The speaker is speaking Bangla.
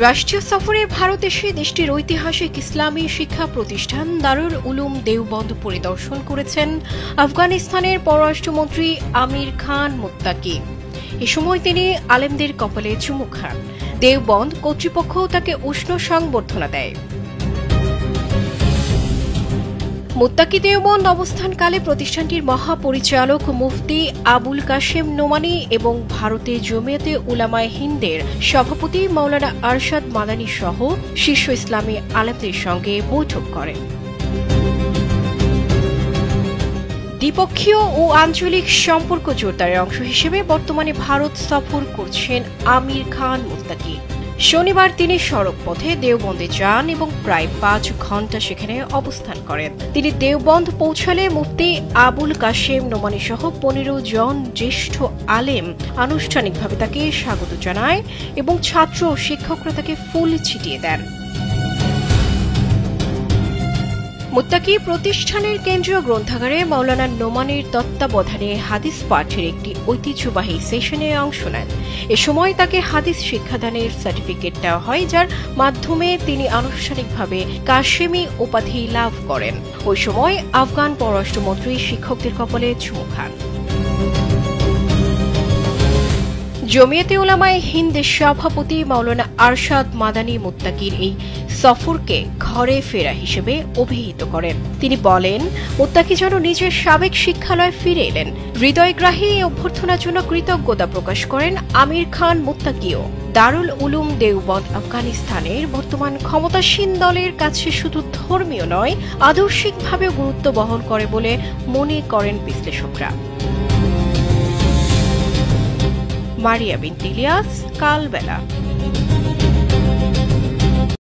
রাষ্ট্রীয় সফরে ভারত এসে দেশটির ঐতিহাসিক ইসলামী শিক্ষা প্রতিষ্ঠান দারুল উলুম দেওবন্দ পরিদর্শন করেছেন আফগানিস্তানের পররাষ্ট্রমন্ত্রী আমির খান মুত্তাকি। এ সময় তিনি আলেমদের কপালে চুমু খান। দেওবন্দ কর্তৃপক্ষ তাকে উষ্ণ সংবর্ধনা দেয়। মুত্তাকি দেওবন্দ অবস্থানকালে প্রতিষ্ঠানটির মহাপরিচালক মুফতি আবুল কাশেম নোমানী এবং ভারতে জমিয়তে উলামায়ে হিন্দের সভাপতি মাওলানা আরশাদ মাদানী সহ শীর্ষ ইসলামী আলেমদের সঙ্গে বৈঠক করেন। দ্বিপক্ষীয় ও আঞ্চলিক সম্পর্ক জোরদারের অংশ হিসেবে বর্তমানে ভারত সফর করছেন আমির খান মুত্তাকি। শনিবার তিনি সড়ক পথে দেওবন্দে যান এবং প্রায় 5 ঘণ্টা সেখানে অবস্থান করেন। তিনি দেওবন্দ পৌঁছালে মুফতি আবুল কাশেম নোমানী সহ 15 জন জ্যেষ্ঠ আলেম আনুষ্ঠানিকভাবে তাকে স্বাগত জানায় এবং ছাত্র ও শিক্ষকরা তাকে ফুল ছিটিয়ে দেন। মুত্তাকি প্রতিষ্ঠানের কেন্দ্রীয় গ্রন্থাগারে মাওলানা নোমানীর তত্ত্বাবধানে হাদিস পাঠের একটি ঐতিহ্যবাহী সেশনে অংশ নেন। এ সময় তাকে হাদিস শিক্ষাদানের সার্টিফিকেট দেওয়া হয়, যার মাধ্যমে তিনি আনুষ্ঠানিকভাবে কাশেমি উপাধি লাভ করেন। ওই সময় আফগান পররাষ্ট্রমন্ত্রী শিক্ষকদের কপালে চুমু খান। জমিয়তে উলামায়ে হিন্দের সভাপতি মাওলানা আরশাদ মাদানী মুত্তাকির এই সফরকে ঘরে ফেরা হিসেবে অভিহিত করেন। তিনি বলেন, মুত্তাকি যেন নিজের সাবেক শিক্ষালয়ে ফিরে এলেন। হৃদয়গ্রাহী এই অভ্যর্থনার জন্য কৃতজ্ঞতা প্রকাশ করেন আমির খান মুত্তাকিও। দারুল উলুম দেওবন্দ আফগানিস্তানের বর্তমান ক্ষমতাসীন দলের কাছে শুধু ধর্মীয় নয়, আদর্শিকভাবেও গুরুত্ব বহন করে বলে মনে করেন বিশ্লেষকরা। মারিয়া বিনতে ইলিয়াস, কালবেলা।